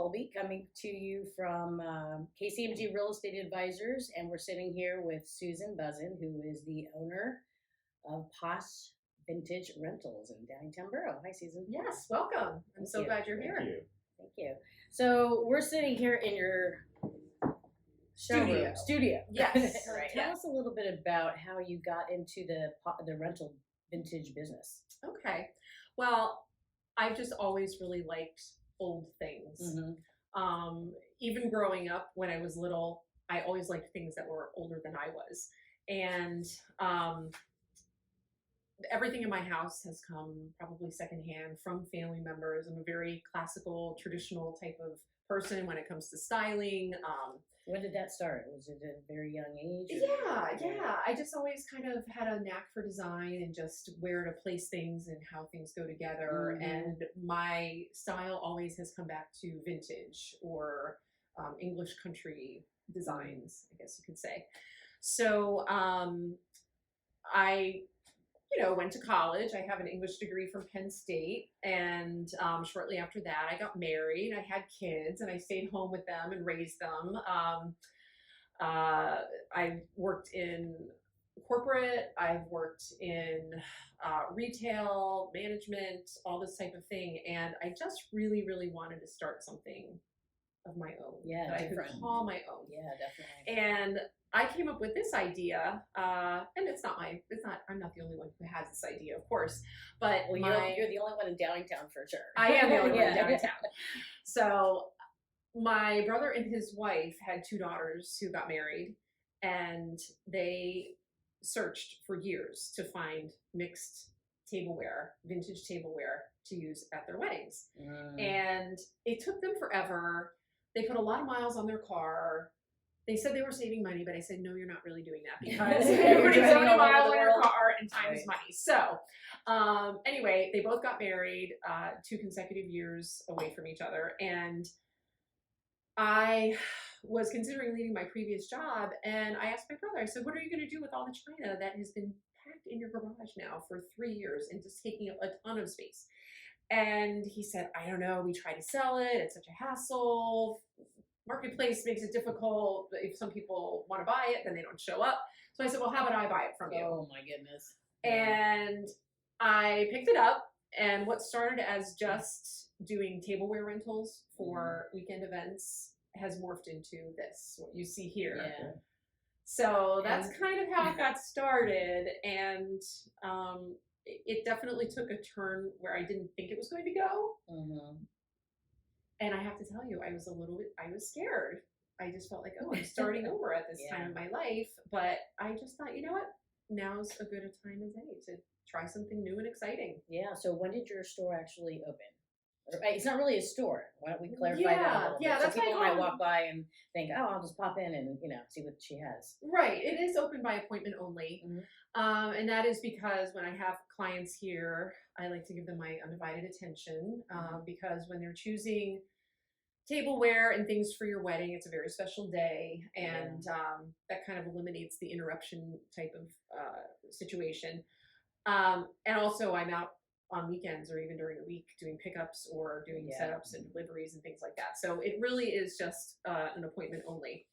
Colby, coming to you from KCMG Real Estate Advisors, and we're sitting here with Susan Buzin, who is the owner of Posh Vintage Rentals in Downingtown Borough. Hi, Susan. Yes, welcome. I'm so glad you're here. Thank you. Thank you. So we're sitting here in your studio. Yes. Right. Tell us a little bit about how you got into the rental vintage business. Okay. Well, I've just always really liked old things. Mm-hmm. Even growing up when I was little, I always liked things that were older than I was. And everything in my house has come probably secondhand from family members. I'm a very classical, traditional type of person when it comes to styling. When did that start? Was it at a very young age? Yeah. I just always kind of had a knack for design and just where to place things and how things go together. Mm-hmm. And my style always has come back to vintage or English country designs, I guess you could say. So I went to college. I have an English degree from Penn State, and shortly after that, I got married. I had kids, and I stayed home with them and raised them. I worked in corporate. I've worked in retail, management, all this type of thing, and I just really, really wanted to start something of my own that I could call my own. Yeah, definitely. And I came up with this idea, and I'm not the only one who has this idea, of course, but you're the only one in Downingtown for sure. I am the only one in Downingtown. So my brother and his wife had two daughters who got married, and they searched for years to find mixed tableware, vintage tableware to use at their weddings. And it took them forever. They put a lot of miles on their car. They said they were saving money, but I said, no, you're not really doing that because you're putting so many miles on your car and time is money. So anyway, they both got married 2 consecutive years away from each other. And I was considering leaving my previous job. And I asked my brother, I said, what are you going to do with all the china that has been packed in your garage now for 3 years and just taking up a ton of space? And he said, I don't know. We tried to sell it. It's such a hassle. Marketplace makes it difficult. If some people want to buy it, then they don't show up. So I said, well, how about I buy it from you? Oh my goodness. And I picked it up, and what started as just doing tableware rentals for weekend events has morphed into this, what you see here. Yeah. So that's kind of how it got started. And it definitely took a turn where I didn't think it was going to go. Mm-hmm. And I have to tell you, I was scared. I just felt like, oh, I'm starting over at this time in my life. But I just thought, you know what? Now's a good a time as any to try something new and exciting. Yeah. So when did your store actually open? It's not really a store. Why don't we clarify that a little bit? That's so people might walk by and think, oh, I'll just pop in and see what she has. Right. It is open by appointment only. Mm-hmm. And that is because when I have clients here, I like to give them my undivided attention because when they're choosing tableware and things for your wedding, it's a very special day. And that kind of eliminates the interruption type of situation. And also I'm out on weekends or even during the week doing pickups or doing setups and deliveries and things like that. So it really is just an appointment only.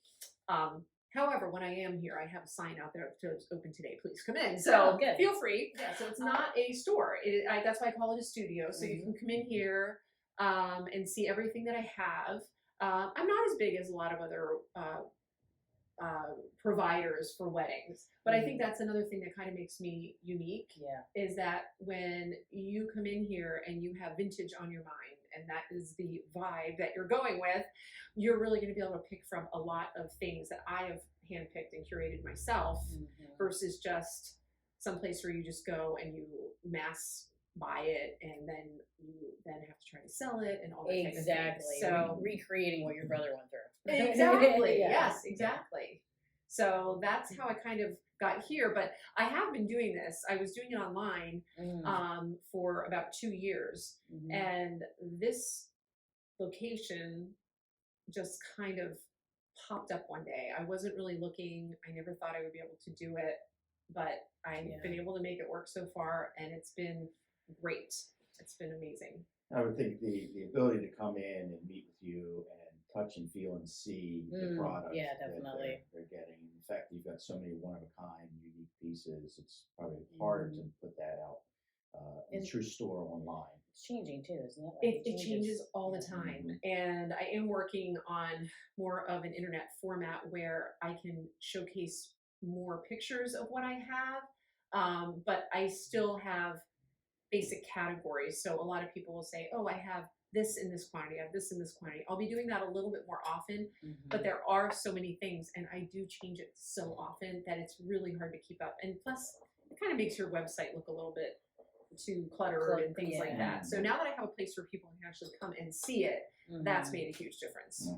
However, when I am here, I have a sign out there that says open today, please come in. So feel free. Yeah, so it's not a store. That's why I call it a studio. So you can come in here and see everything that I have. I'm not as big as a lot of other providers for weddings, but I think that's another thing that kind of makes me unique. Is that when you come in here and you have vintage on your mind, and that is the vibe that you're going with, you're really going to be able to pick from a lot of things that I have handpicked and curated myself versus just someplace where you just go and you mass buy it and then you have to try to sell it and all that type of thing. So recreating what your brother went through. Exactly. Yes, exactly. So that's how I kind of got here. But I have been doing this. I was doing it online for about 2 years. And this location just kind of popped up one day. I wasn't really looking. I never thought I would be able to do it. But I've been able to make it work so far. And it's been great. It's been amazing. I would think the ability to come in and meet with you touch and feel and see the product. yeah, that definitely. they're getting. In fact, you've got so many one of a kind, unique pieces. It's probably hard to put that out in a true store online. It's changing too, isn't it? It changes all the time. And I am working on more of an internet format where I can showcase more pictures of what I have, but I still have basic categories. So a lot of people will say, oh, I have this in this quantity, I have this in this quantity. I'll be doing that a little bit more often, but there are so many things and I do change it so often that it's really hard to keep up. And plus, it kind of makes your website look a little bit too cluttered and things like that. So now that I have a place where people can actually come and see it, that's made a huge difference.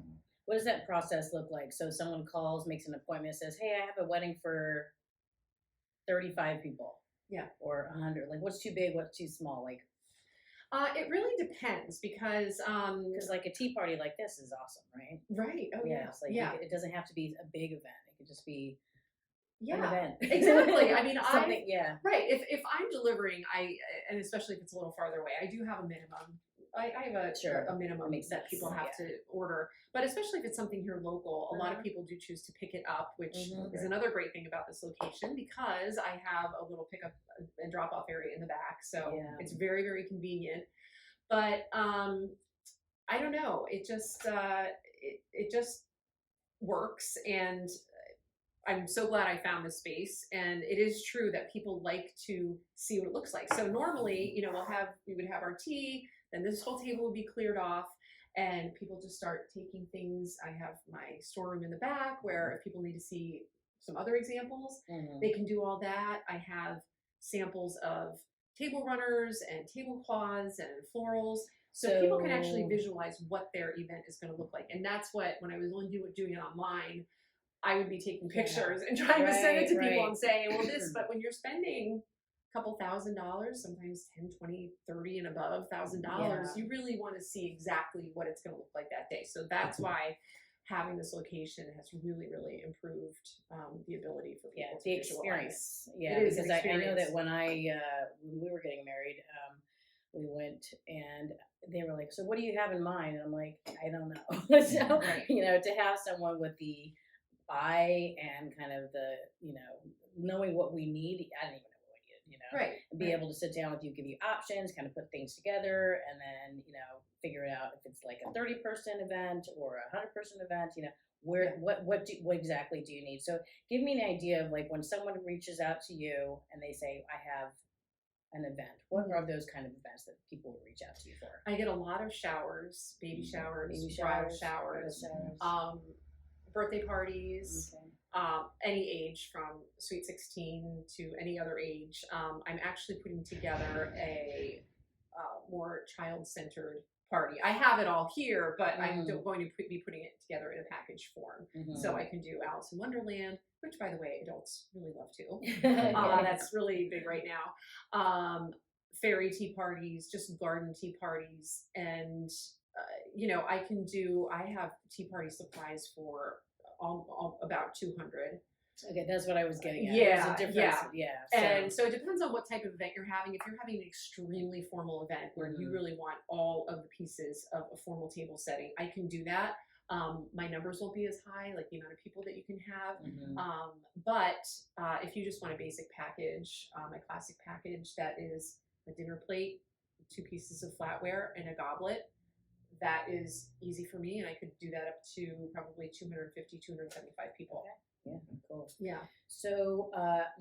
What does that process look like? So someone calls, makes an appointment, says, hey, I have a wedding for 35 people. Yeah. Or 100. Like, what's too big? What's too small? Like, it really depends because like a tea party like this is awesome, right? Right. Oh yeah. It's like it doesn't have to be a big event. It could just be an yeah, event. exactly. I mean, something. Yeah. Right. If I'm delivering, and especially if it's a little farther away, I do have a minimum. I have a minimum that people have to order. But especially if it's something here local, a lot of people do choose to pick it up, which is another great thing about this location because I have a little pickup and drop off area in the back. So it's very, very convenient. But I don't know. It just it just works, and I'm so glad I found this space. And it is true that people like to see what it looks like. So normally, you know, we would have our tea, then this whole table would be cleared off, and people just start taking things. I have my storeroom in the back where if people need to see some other examples, they can do all that. I have samples of table runners and tablecloths and florals. So people can actually visualize what their event is going to look like. And that's what, when I was only doing it online, I would be taking pictures and trying to send it to people and say, well, this, but when you're spending couple $1,000, sometimes 10, 20, 30 and above $1,000, you really want to see exactly what it's going to look like that day. So that's why having this location has really, really improved the ability for people to experience. Visualize. Because I know that when when we were getting married, we went and they were like, so what do you have in mind? And I'm like, I don't know. So, you know, to have someone with the eye and kind of the, you know, knowing what we need, I don't even know. You know, and be able to sit down with you, give you options, kind of put things together, and then, you know, figure it out if it's like a 30-person event or a 100-person event, you know, what exactly do you need? So give me an idea of like when someone reaches out to you and they say, I have an event, what are those kind of events that people will reach out to you for? I get a lot of showers, baby showers, bridal showers, birthday parties. Any age from sweet 16 to any other age. I'm actually putting together a more child-centered party. I have it all here, but I'm going to be putting it together in a package form. So I can do Alice in Wonderland, which, by the way, adults really love too. That's really big right now. Fairy tea parties, just garden tea parties. And, you know, I have tea party supplies for about 200. Okay, that's what I was getting at. Yeah, So. And so it depends on what type of event you're having. If you're having an extremely formal event where you really want all of the pieces of a formal table setting, I can do that. My numbers won't be as high, like the amount of people that you can have. But if you just want a basic package, my classic package that is a dinner plate, 2 pieces of flatware, and a goblet, that is easy for me, and I could do that up to probably 250, 275 people. Yeah, cool. Yeah. So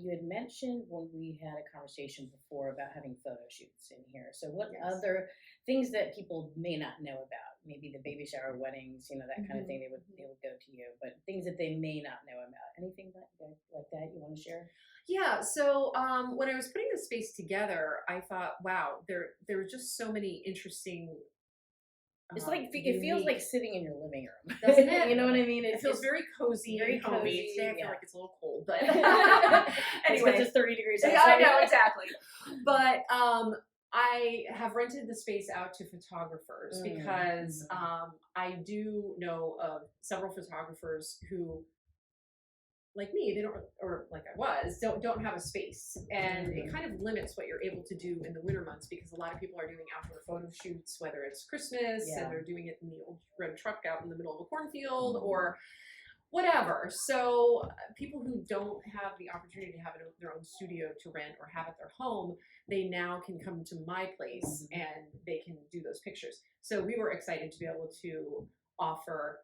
you had mentioned when we had a conversation before about having photo shoots in here. So what other things that people may not know about? Maybe the baby shower, weddings, you know, that kind of thing. They would go to you, but things that they may not know about. Anything like that you want to share? Yeah. So when I was putting the space together, I thought, wow, there are just so many interesting. It's like it feels like sitting in your living room, doesn't it? You know what I mean? It feels very cozy, very and homey. cozy. Today I feel like it's a little cold, but anyway, it's 30 degrees outside. Yeah, I know exactly. But I have rented the space out to photographers because I do know of several photographers who like me, they don't, or like I was, don't have a space, and it kind of limits what you're able to do in the winter months, because a lot of people are doing outdoor photo shoots, whether it's Christmas and they're doing it in the old red truck out in the middle of a cornfield or whatever. So people who don't have the opportunity to have their own studio to rent or have at their home, they now can come to my place and they can do those pictures. So we were excited to be able to offer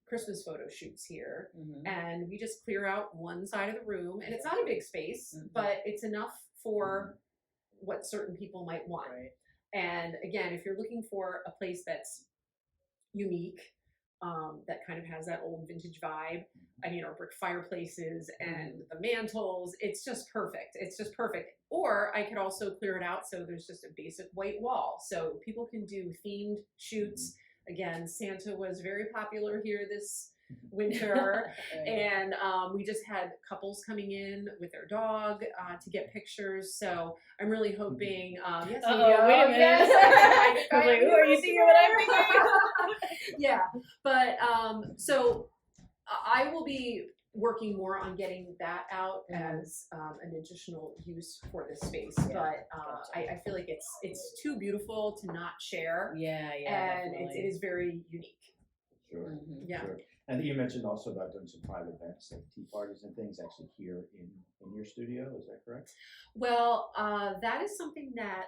Christmas photo shoots here, and we just clear out one side of the room, and it's not a big space, but it's enough for what certain people might want. Right. And again, if you're looking for a place that's unique, that kind of has that old vintage vibe, I mean, our brick fireplaces and the mantles, it's just perfect. It's just perfect. Or I could also clear it out so there's just a basic white wall, so people can do themed shoots. Again, Santa was very popular here this winter, and we just had couples coming in with their dog to get pictures. So I'm really hoping. Yes, wait a minute. Yes. I'm like, who are you thinking what I'm thinking? Yeah, but so I will be working more on getting that out as an additional use for this space. But I feel like it's too beautiful to not share. Yeah, And definitely. it is very unique. Sure. Yeah. Sure. And you mentioned also about doing some private events like tea parties and things actually here in your studio. Is that correct? Well, that is something that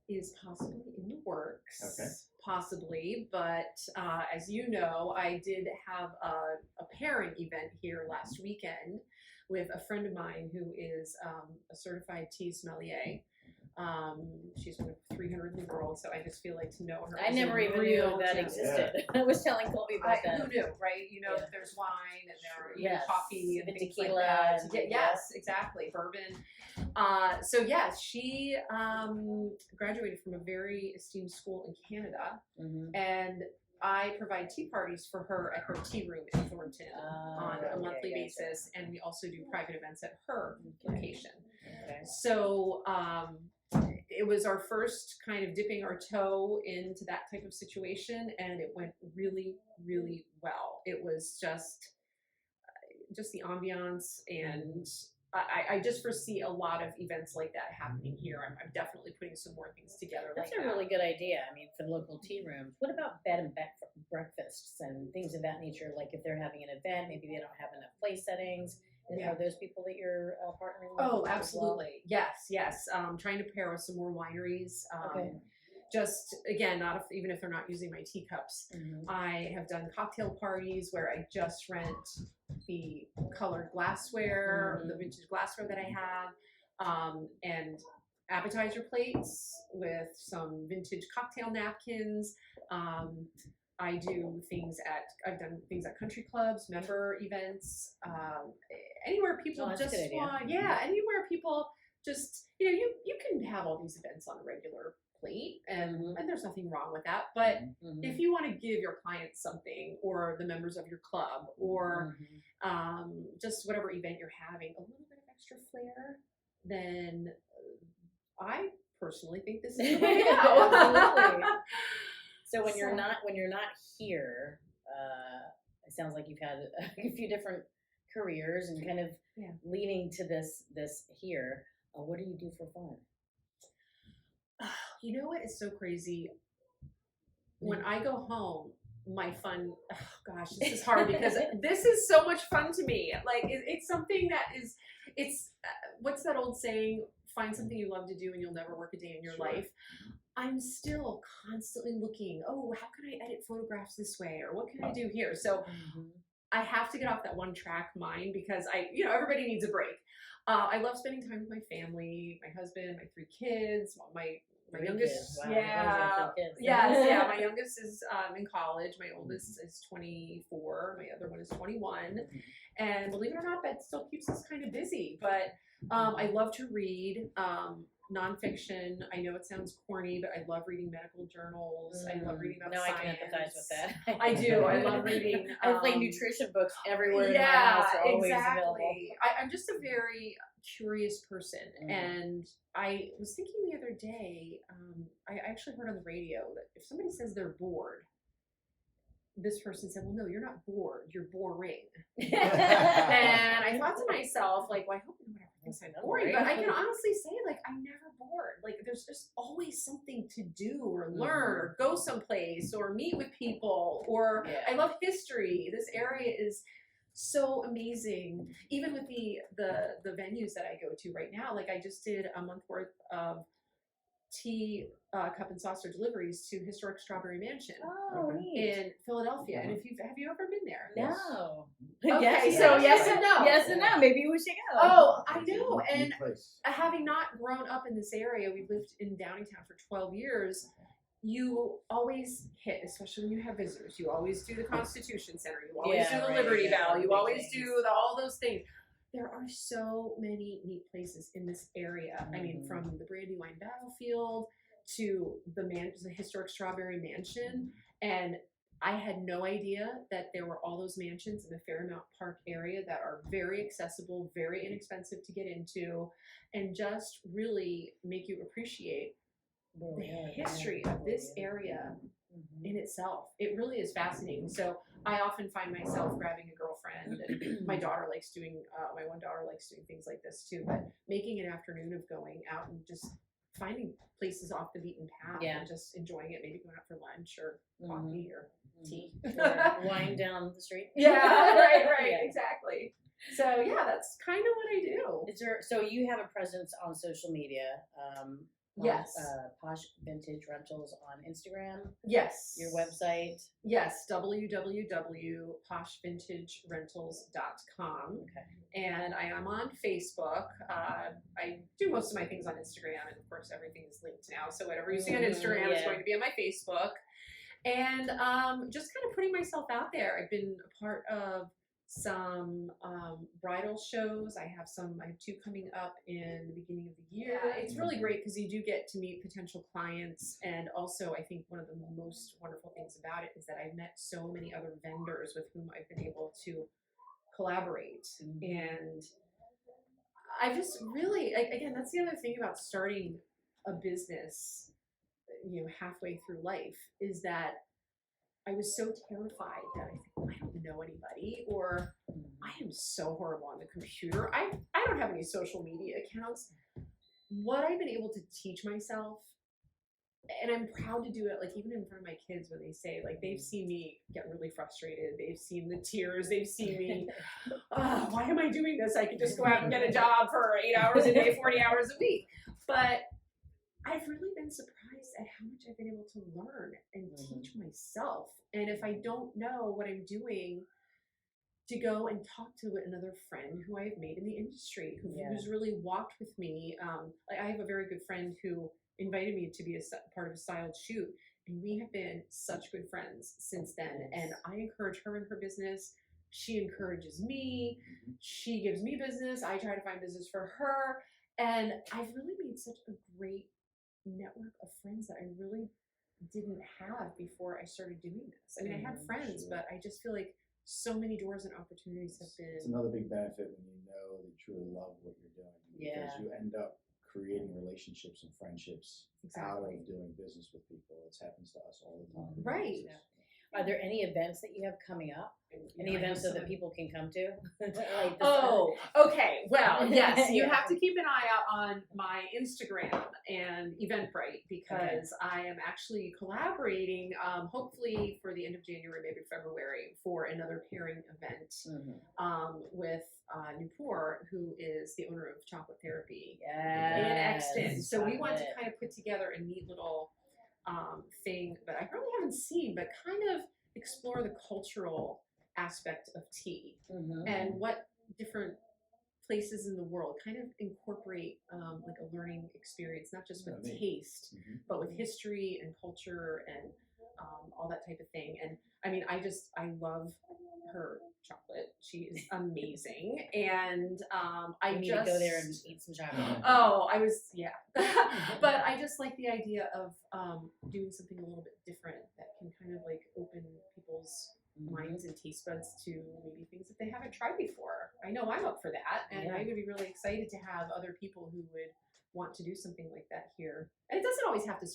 is possibly in the works. Okay. Possibly, but as you know, I did have a pairing event here last weekend with a friend of mine who is a certified tea sommelier. She's one of 300 in the world, so I just feel like to know her. I never even knew that existed. I was telling Colby about that. Who knew, right? You know, that there's wine and there are coffee and the things tequila like that. and Yes, exactly, bourbon. So yes, she graduated from a very esteemed school in Canada, and I provide tea parties for her at her tea room in Thornton on a monthly basis, and we also do private events at her location. So it was our first kind of dipping our toe into that type of situation, and it went really, really well. It was just the ambiance, and I just foresee a lot of events like that happening here. I'm definitely putting some more things together. That's like a really good idea. I mean, for local tea rooms. What about bed and breakfasts and things of that nature? Like if they're having an event, maybe they don't have enough place settings. Are those people that you're partnering with? Oh, absolutely. Yes. Trying to pair with some more wineries. Just again, even if they're not using my teacups, I have done cocktail parties where I just rent the colored glassware, the vintage glassware that I have, and appetizer plates with some vintage cocktail napkins. I've done things at country clubs, member events, anywhere people just want, anywhere people just, you can have all these events on a regular plate, and there's nothing wrong with that. But if you want to give your clients something, or the members of your club, or just whatever event you're having, a little bit of extra flair, then I personally think this is the way to go. Absolutely. So when you're not here, it sounds like you've had a few different careers and kind of leading to this here. What do you do for fun? You know what is so crazy? When I go home, my fun, this is hard because this is so much fun to me. Like it's something that is, what's that old saying? Find something you love to do and you'll never work a day in your life. I'm still constantly looking, how can I edit photographs this way? Or what can I do here? So I have to get off that one track mind, because everybody needs a break. I love spending time with my family, my husband, my 3 kids, my youngest, Wow. my youngest is in college. My oldest is 24. My other one is 21. And believe it or not, that still keeps us kind of busy. But I love to read nonfiction. I know it sounds corny, but I love reading medical journals. I love reading about science. I can empathize with that. I do. I love reading. I play nutrition books everywhere in my house. Always available. I'm just a very curious person, and I was thinking the other day, I actually heard on the radio that if somebody says they're bored, this person said, well, no, you're not bored, you're boring. And I thought to myself, like, well, I hope no one ever thinks I'm boring, but I can honestly say, like, I'm never bored. Like, there's just always something to do or learn or go someplace or meet with people, or I love history. This area is so amazing. Even with the venues that I go to right now, like I just did a month worth of tea cup and saucer deliveries to Historic Strawberry Mansion in Philadelphia. And if have you ever been there? No. Okay, so yes and no. Yes and no. Maybe we should go. Oh, I know. And having not grown up in this area, we've lived in Downingtown for 12 years. You always hit, especially when you have visitors, you always do the Constitution Center, you always do the Liberty Bell, you always do all those things. There are so many neat places in this area. I mean, from the Brandywine Battlefield to the Historic Strawberry Mansion. And I had no idea that there were all those mansions in the Fairmount Park area that are very accessible, very inexpensive to get into, and just really make you appreciate the history of this area in itself. It really is fascinating. So I often find myself grabbing a girlfriend, and my daughter likes doing, my one daughter likes doing things like this too, but making an afternoon of going out and just finding places off the beaten path and just enjoying it, maybe going out for lunch or coffee or tea. Or wine down the street. Yeah, right, exactly. So yeah, that's kind of what I do. Is there, so you have a presence on social media, Yes. Posh Vintage Rentals on Instagram. Yes. Your website. Yes, www.poshvintagerentals.com. Okay. And I am on Facebook. I do most of my things on Instagram, and of course everything is linked now. So whatever you see on Instagram is going to be on my Facebook. And just kind of putting myself out there. I've been a part of some bridal shows. I have 2 coming up in the beginning of the year. It's really great because you do get to meet potential clients, and also I think one of the most wonderful things about it is that I've met so many other vendors with whom I've been able to collaborate. And I just really, again, that's the other thing about starting a business, halfway through life, is that I was so terrified that I don't know anybody, or I am so horrible on the computer. I don't have any social media accounts. What I've been able to teach myself, and I'm proud to do it, like even in front of my kids when they say, like, they've seen me get really frustrated, they've seen the tears, they've seen me, why am I doing this? I could just go out and get a job for 8 hours a day, 40 hours a week. But I've really been surprised at how much I've been able to learn and teach myself. And if I don't know what I'm doing, to go and talk to another friend who I have made in the industry, who's really walked with me. I have a very good friend who invited me to be a part of a styled shoot, and we have been such good friends since then. And I encourage her in her business. She encourages me. She gives me business. I try to find business for her. And I've really made such a great network of friends that I really didn't have before I started doing this. I mean, I had friends, but I just feel like so many doors and opportunities have been. It's another big benefit when you know that you truly love what you're doing, because you end up creating relationships and friendships out of doing business with people. It happens to us all the time. Right. Are there any events that you have coming up? Any events that people can come to? Okay. Well, yes, you have to keep an eye out on my Instagram and Eventbrite, because I am actually collaborating, hopefully for the end of January, maybe February, for another pairing event with Newport, who is the owner of Chocolate Therapy in Exton. So we want to kind of put together a neat little thing that I probably haven't seen, but kind of explore the cultural aspect of tea and what different places in the world kind of incorporate like a learning experience, not just with taste, but with history and culture and all that type of thing. And I mean, I love her chocolate. She is amazing. And I need to go there and eat some chocolate. But I just like the idea of doing something a little bit different that can kind of like open people's minds and taste buds to maybe things that they haven't tried before. I know I'm up for that, and I would be really excited to have other people who would want to do something like that here. And it doesn't always have to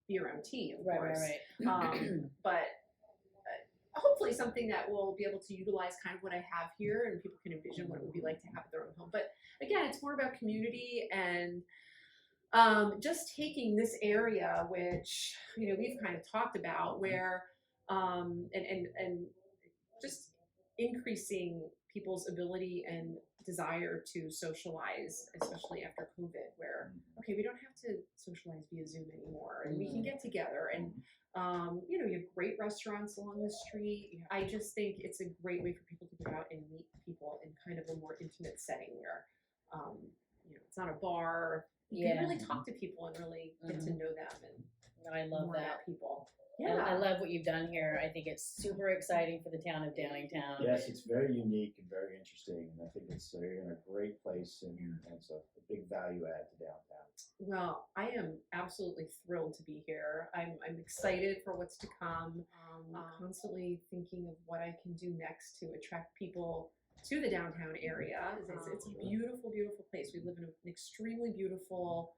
be around tea, of course. Right. But hopefully something that will be able to utilize kind of what I have here, and people can envision what it would be like to have their own home. But again, it's more about community and just taking this area, which we've kind of talked about, where and just increasing people's ability and desire to socialize, especially after COVID, where okay, we don't have to socialize via Zoom anymore, and we can get together, and you have great restaurants along the street. I just think it's a great way for people to go out and meet people in kind of a more intimate setting where it's not a bar. You can really talk to people and really get to know them, and I love that. About people. Yeah, I love what you've done here. I think it's super exciting for the town of Downingtown. Yes, it's very unique and very interesting, and I think you're in a great place, and it's a big value add to downtown. Well, I am absolutely thrilled to be here. I'm excited for what's to come. Constantly thinking of what I can do next to attract people to the downtown area. It's a beautiful, beautiful place. We live in an extremely beautiful,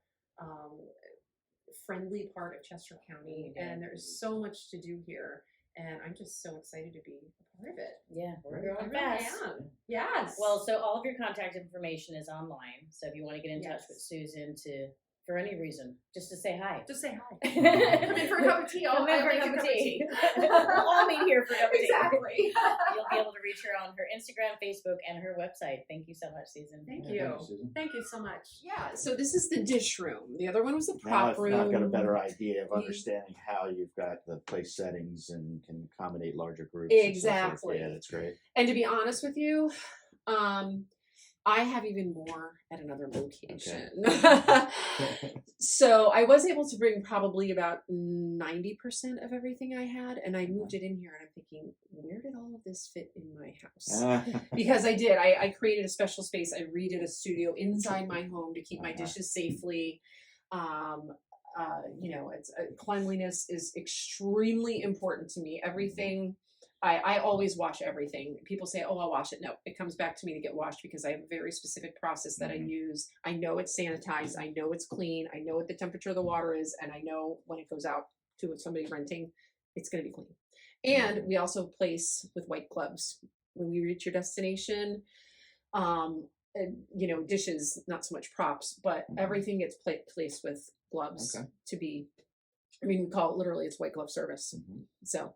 friendly part of Chester County, and there's so much to do here, and I'm just so excited to be a part of it. Yeah, we're I growing really fast. am. Yes. Well, so all of your contact information is online. So if you want to get in touch with Susan for any reason, just to say hi. Just say hi. Come in for a cup of tea. Come in for a cup of tea. We'll all meet here for a cup of tea. Exactly. You'll be able to reach her on her Instagram, Facebook, and her website. Thank you so much, Susan. Thank Yeah, you. thank you, Susan. Thank you so much. Yeah, so this is the dish room. The other one was the Now prop room. I've got a better idea of understanding how you've got the place settings and can accommodate larger groups. and so forth. Exactly. Yeah, that's great. And to be honest with you, I have even more at another location. So I was able to bring probably about 90% of everything I had, and I moved it in here, and I'm thinking, where did all of this fit in my house? Because I did. I created a special space. I redid a studio inside my home to keep my dishes safely. Cleanliness is extremely important to me. Everything. I always wash everything. People say, oh, I'll wash it. No, it comes back to me to get washed because I have a very specific process that I use. I know it's sanitized. I know it's clean. I know what the temperature of the water is. And I know when it goes out to somebody renting, it's going to be clean. And we also place with white gloves. When we reach your destination, dishes, not so much props, but everything gets placed with gloves to be, we call it literally, it's white glove service. So.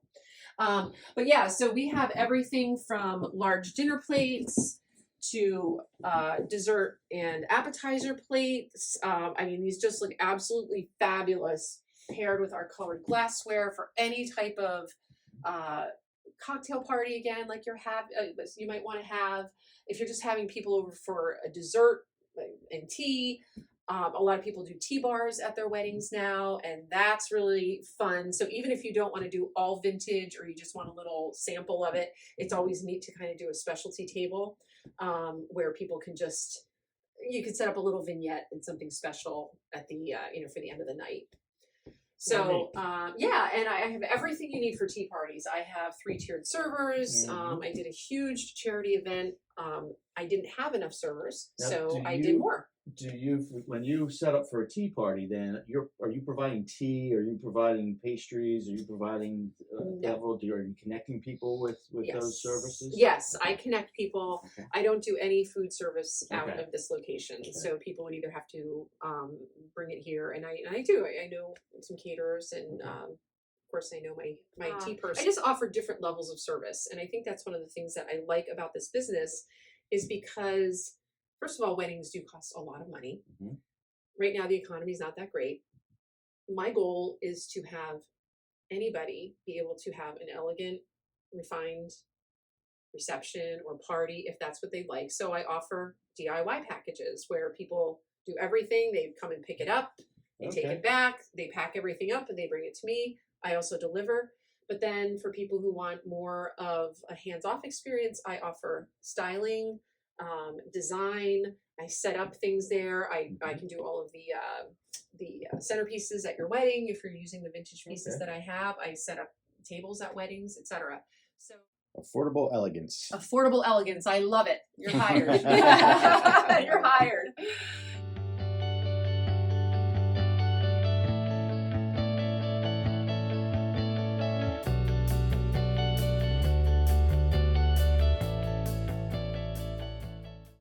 But yeah, so we have everything from large dinner plates to dessert and appetizer plates. These just look absolutely fabulous paired with our colored glassware for any type of cocktail party, again, like you might want to have. If you're just having people over for a dessert and tea. A lot of people do tea bars at their weddings now, and that's really fun. So even if you don't want to do all vintage or you just want a little sample of it, it's always neat to kind of do a specialty table where people can you could set up a little vignette and something special at the, for the end of the night. So, and I have everything you need for tea parties. I have 3-tiered servers. I did a huge charity event. I didn't have enough servers, so I did more. When you set up for a tea party, then are you providing tea? Are you providing pastries? Are you providing are you connecting people with those services? Yes, I connect people. Okay. I don't do any food service out of this location, so people would either have to bring it here, and I do. I know some caterers, and of course I know my tea person. I just offer different levels of service, and I think that's one of the things that I like about this business is because, first of all, weddings do cost a lot of money. Right now, the economy is not that great. My goal is to have anybody be able to have an elegant, refined reception or party if that's what they like. So I offer DIY packages where people do everything. They come and pick it up. They take it back. They pack everything up and they bring it to me. I also deliver. But then for people who want more of a hands-off experience, I offer styling, design. I set up things there. I can do all of the centerpieces at your wedding if you're using the vintage pieces that I have. I set up tables at weddings, etc. So Affordable elegance. Affordable elegance. I love it. You're hired. You're hired.